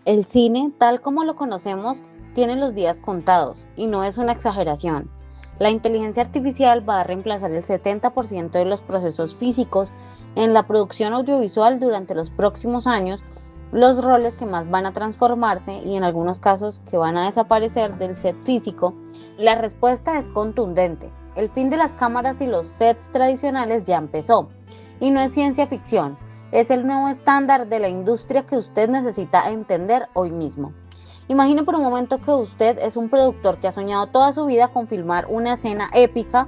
El cine, tal como lo conocemos, tiene los días contados y no es una exageración. La inteligencia artificial va a reemplazar el 70% de los procesos físicos en la producción audiovisual durante los próximos años, los roles que más van a transformarse y en algunos casos que van a desaparecer del set físico. La respuesta es contundente. El fin de las cámaras y los sets tradicionales ya empezó. Y no es ciencia ficción, es el nuevo estándar de la industria que usted necesita entender hoy mismo. Imagine por un momento que usted es un productor que ha soñado toda su vida con filmar una escena épica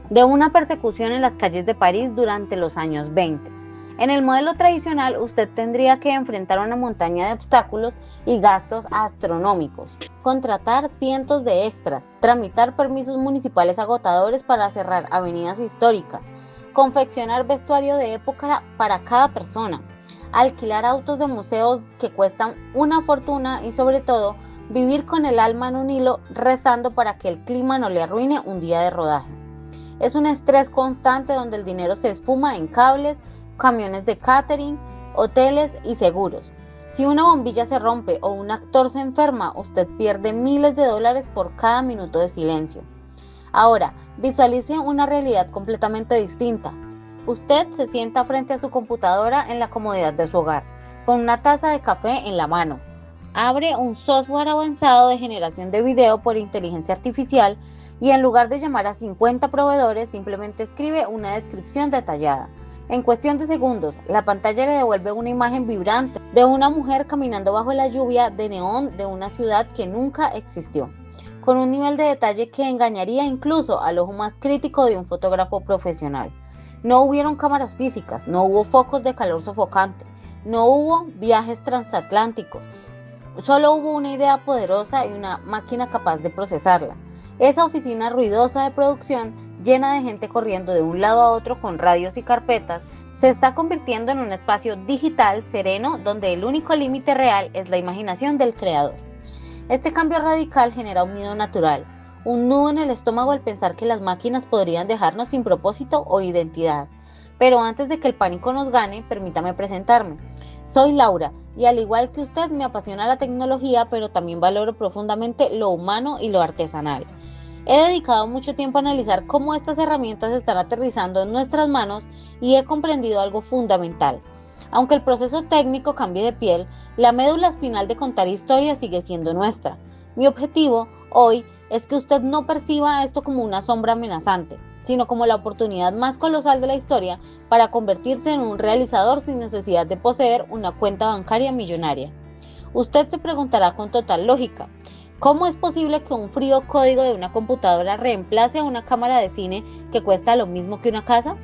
de una persecución en las calles de París durante los años 20. En el modelo tradicional, usted tendría que enfrentar una montaña de obstáculos y gastos astronómicos, contratar cientos de extras, tramitar permisos municipales agotadores para cerrar avenidas históricas, confeccionar vestuario de época para cada persona, alquilar autos de museos que cuestan una fortuna y sobre todo vivir con el alma en un hilo rezando para que el clima no le arruine un día de rodaje. Es un estrés constante donde el dinero se esfuma en cables, camiones de catering, hoteles y seguros. Si una bombilla se rompe o un actor se enferma, usted pierde miles de dólares por cada minuto de silencio. Ahora, visualice una realidad completamente distinta. Usted se sienta frente a su computadora en la comodidad de su hogar, con una taza de café en la mano. Abre un software avanzado de generación de video por inteligencia artificial y en lugar de llamar a 50 proveedores, simplemente escribe una descripción detallada. En cuestión de segundos, la pantalla le devuelve una imagen vibrante de una mujer caminando bajo la lluvia de neón de una ciudad que nunca existió, con un nivel de detalle que engañaría incluso al ojo más crítico de un fotógrafo profesional. No hubieron cámaras físicas, no hubo focos de calor sofocante, no hubo viajes transatlánticos, solo hubo una idea poderosa y una máquina capaz de procesarla. Esa oficina ruidosa de producción, llena de gente corriendo de un lado a otro con radios y carpetas, se está convirtiendo en un espacio digital sereno donde el único límite real es la imaginación del creador. Este cambio radical genera un miedo natural, un nudo en el estómago al pensar que las máquinas podrían dejarnos sin propósito o identidad. Pero antes de que el pánico nos gane, permítame presentarme. Soy Laura y al igual que usted me apasiona la tecnología, pero también valoro profundamente lo humano y lo artesanal. He dedicado mucho tiempo a analizar cómo estas herramientas están aterrizando en nuestras manos y he comprendido algo fundamental. Aunque el proceso técnico cambie de piel, la médula espinal de contar historias sigue siendo nuestra. Mi objetivo hoy es que usted no perciba esto como una sombra amenazante, sino como la oportunidad más colosal de la historia para convertirse en un realizador sin necesidad de poseer una cuenta bancaria millonaria. Usted se preguntará con total lógica, ¿cómo es posible que un frío código de una computadora reemplace a una cámara de cine que cuesta lo mismo que una casa?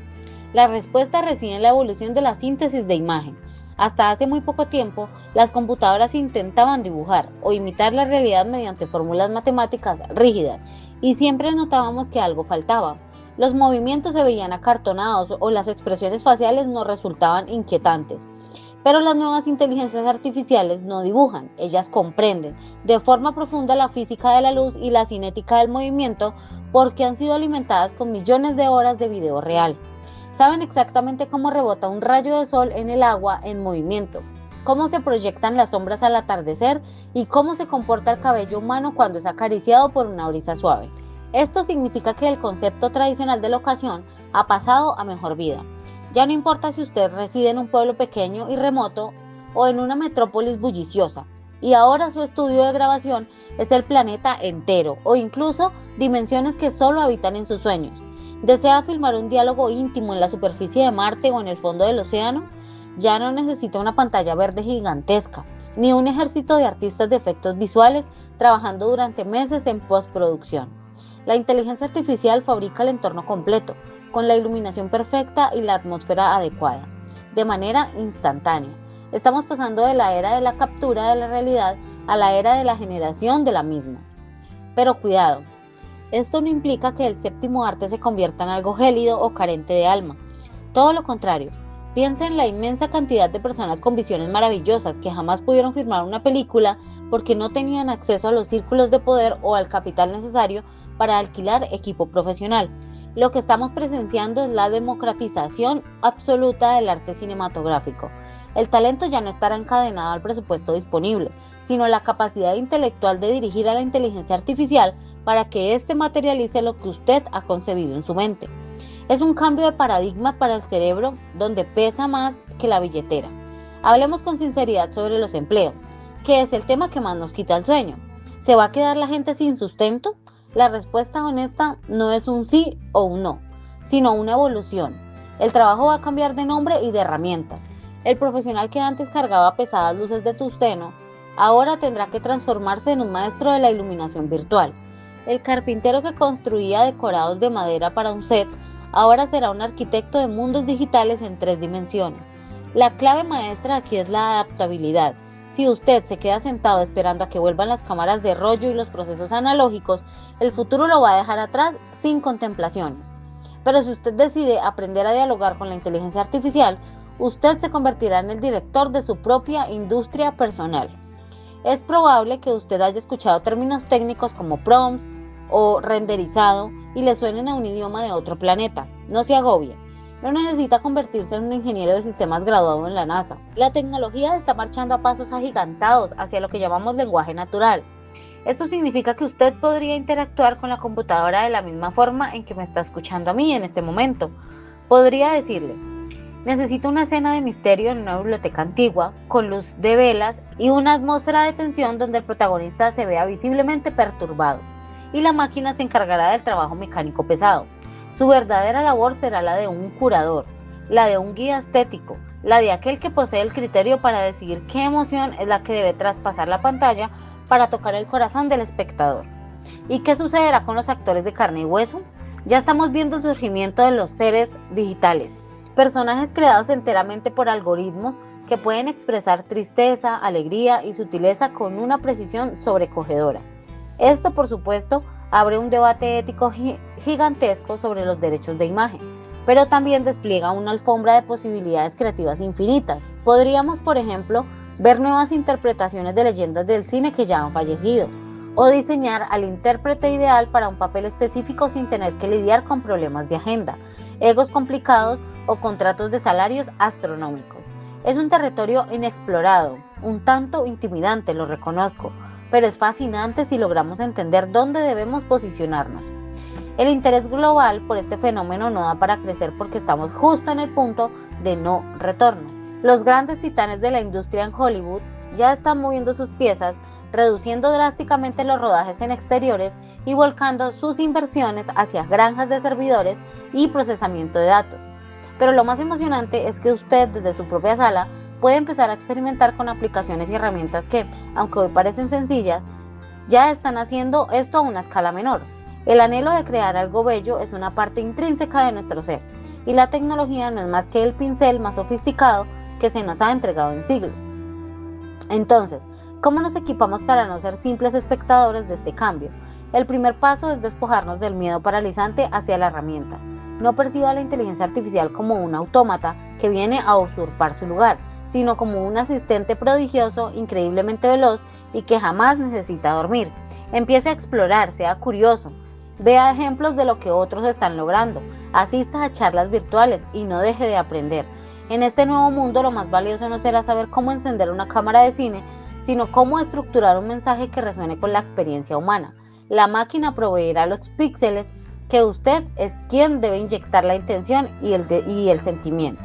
La respuesta reside en la evolución de la síntesis de imagen. Hasta hace muy poco tiempo, las computadoras intentaban dibujar o imitar la realidad mediante fórmulas matemáticas rígidas y siempre notábamos que algo faltaba. Los movimientos se veían acartonados o las expresiones faciales nos resultaban inquietantes. Pero las nuevas inteligencias artificiales no dibujan, ellas comprenden de forma profunda la física de la luz y la cinética del movimiento porque han sido alimentadas con millones de horas de video real. Saben exactamente cómo rebota un rayo de sol en el agua en movimiento, cómo se proyectan las sombras al atardecer y cómo se comporta el cabello humano cuando es acariciado por una brisa suave. Esto significa que el concepto tradicional de locación ha pasado a mejor vida. Ya no importa si usted reside en un pueblo pequeño y remoto o en una metrópolis bulliciosa, y ahora su estudio de grabación es el planeta entero o incluso dimensiones que solo habitan en sus sueños. ¿Desea filmar un diálogo íntimo en la superficie de Marte o en el fondo del océano? Ya no necesita una pantalla verde gigantesca, ni un ejército de artistas de efectos visuales trabajando durante meses en postproducción. La inteligencia artificial fabrica el entorno completo, con la iluminación perfecta y la atmósfera adecuada, de manera instantánea. Estamos pasando de la era de la captura de la realidad a la era de la generación de la misma. Pero cuidado, esto no implica que el séptimo arte se convierta en algo gélido o carente de alma. Todo lo contrario, piensa en la inmensa cantidad de personas con visiones maravillosas que jamás pudieron filmar una película porque no tenían acceso a los círculos de poder o al capital necesario para alquilar equipo profesional. Lo que estamos presenciando es la democratización absoluta del arte cinematográfico. El talento ya no estará encadenado al presupuesto disponible, sino la capacidad intelectual de dirigir a la inteligencia artificial para que éste materialice lo que usted ha concebido en su mente. Es un cambio de paradigma para el cerebro donde pesa más que la billetera. Hablemos con sinceridad sobre los empleos, que es el tema que más nos quita el sueño. ¿Se va a quedar la gente sin sustento? La respuesta honesta no es un sí o un no, sino una evolución. El trabajo va a cambiar de nombre y de herramientas. El profesional que antes cargaba pesadas luces de tungsteno, ahora tendrá que transformarse en un maestro de la iluminación virtual. El carpintero que construía decorados de madera para un set, ahora será un arquitecto de mundos digitales en 3 dimensiones. La clave maestra aquí es la adaptabilidad. Si usted se queda sentado esperando a que vuelvan las cámaras de rollo y los procesos analógicos, el futuro lo va a dejar atrás sin contemplaciones. Pero si usted decide aprender a dialogar con la inteligencia artificial, usted se convertirá en el director de su propia industria personal. Es probable que usted haya escuchado términos técnicos como prompts o renderizado y le suenen a un idioma de otro planeta. No se agobie. No necesita convertirse en un ingeniero de sistemas graduado en la NASA. La tecnología está marchando a pasos agigantados hacia lo que llamamos lenguaje natural. Esto significa que usted podría interactuar con la computadora de la misma forma en que me está escuchando a mí en este momento. Podría decirle: necesito una escena de misterio en una biblioteca antigua, con luz de velas y una atmósfera de tensión donde el protagonista se vea visiblemente perturbado, y la máquina se encargará del trabajo mecánico pesado. Su verdadera labor será la de un curador, la de un guía estético, la de aquel que posee el criterio para decidir qué emoción es la que debe traspasar la pantalla para tocar el corazón del espectador. ¿Y qué sucederá con los actores de carne y hueso? Ya estamos viendo el surgimiento de los seres digitales, personajes creados enteramente por algoritmos que pueden expresar tristeza, alegría y sutileza con una precisión sobrecogedora. Esto, por supuesto, abre un debate ético gigantesco sobre los derechos de imagen, pero también despliega una alfombra de posibilidades creativas infinitas. Podríamos, por ejemplo, ver nuevas interpretaciones de leyendas del cine que ya han fallecido, o diseñar al intérprete ideal para un papel específico sin tener que lidiar con problemas de agenda, egos complicados o contratos de salarios astronómicos. Es un territorio inexplorado, un tanto intimidante, lo reconozco, pero es fascinante si logramos entender dónde debemos posicionarnos. El interés global por este fenómeno no da para crecer porque estamos justo en el punto de no retorno. Los grandes titanes de la industria en Hollywood ya están moviendo sus piezas, reduciendo drásticamente los rodajes en exteriores y volcando sus inversiones hacia granjas de servidores y procesamiento de datos. Pero lo más emocionante es que usted, desde su propia sala, puede empezar a experimentar con aplicaciones y herramientas que, aunque hoy parecen sencillas, ya están haciendo esto a una escala menor. El anhelo de crear algo bello es una parte intrínseca de nuestro ser, y la tecnología no es más que el pincel más sofisticado que se nos ha entregado en siglos. Entonces, ¿cómo nos equipamos para no ser simples espectadores de este cambio? El primer paso es despojarnos del miedo paralizante hacia la herramienta. No perciba a la inteligencia artificial como un autómata que viene a usurpar su lugar, sino como un asistente prodigioso, increíblemente veloz y que jamás necesita dormir. Empiece a explorar, sea curioso, vea ejemplos de lo que otros están logrando, asista a charlas virtuales y no deje de aprender. En este nuevo mundo lo más valioso no será saber cómo encender una cámara de cine, sino cómo estructurar un mensaje que resuene con la experiencia humana. La máquina proveerá los píxeles que usted es quien debe inyectar la intención y el sentimiento.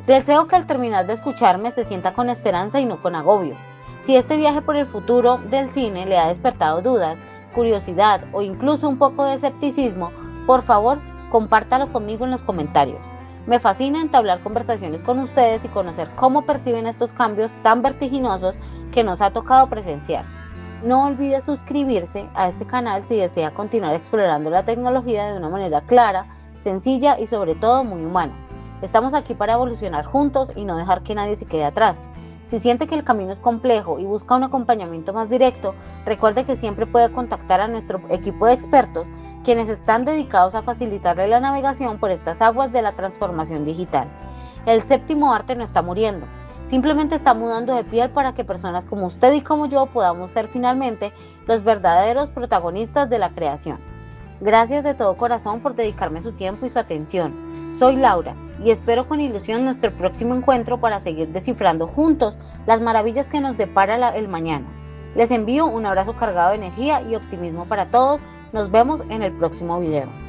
Deseo que al terminar de escucharme se sienta con esperanza y no con agobio. Si este viaje por el futuro del cine le ha despertado dudas, curiosidad o incluso un poco de escepticismo, por favor, compártalo conmigo en los comentarios. Me fascina entablar conversaciones con ustedes y conocer cómo perciben estos cambios tan vertiginosos que nos ha tocado presenciar. No olvide suscribirse a este canal si desea continuar explorando la tecnología de una manera clara, sencilla y sobre todo muy humana. Estamos aquí para evolucionar juntos y no dejar que nadie se quede atrás. Si siente que el camino es complejo y busca un acompañamiento más directo, recuerde que siempre puede contactar a nuestro equipo de expertos, quienes están dedicados a facilitarle la navegación por estas aguas de la transformación digital. El séptimo arte no está muriendo, simplemente está mudando de piel para que personas como usted y como yo podamos ser finalmente los verdaderos protagonistas de la creación. Gracias de todo corazón por dedicarme su tiempo y su atención. Soy Laura y espero con ilusión nuestro próximo encuentro para seguir descifrando juntos las maravillas que nos depara el mañana. Les envío un abrazo cargado de energía y optimismo para todos. Nos vemos en el próximo video.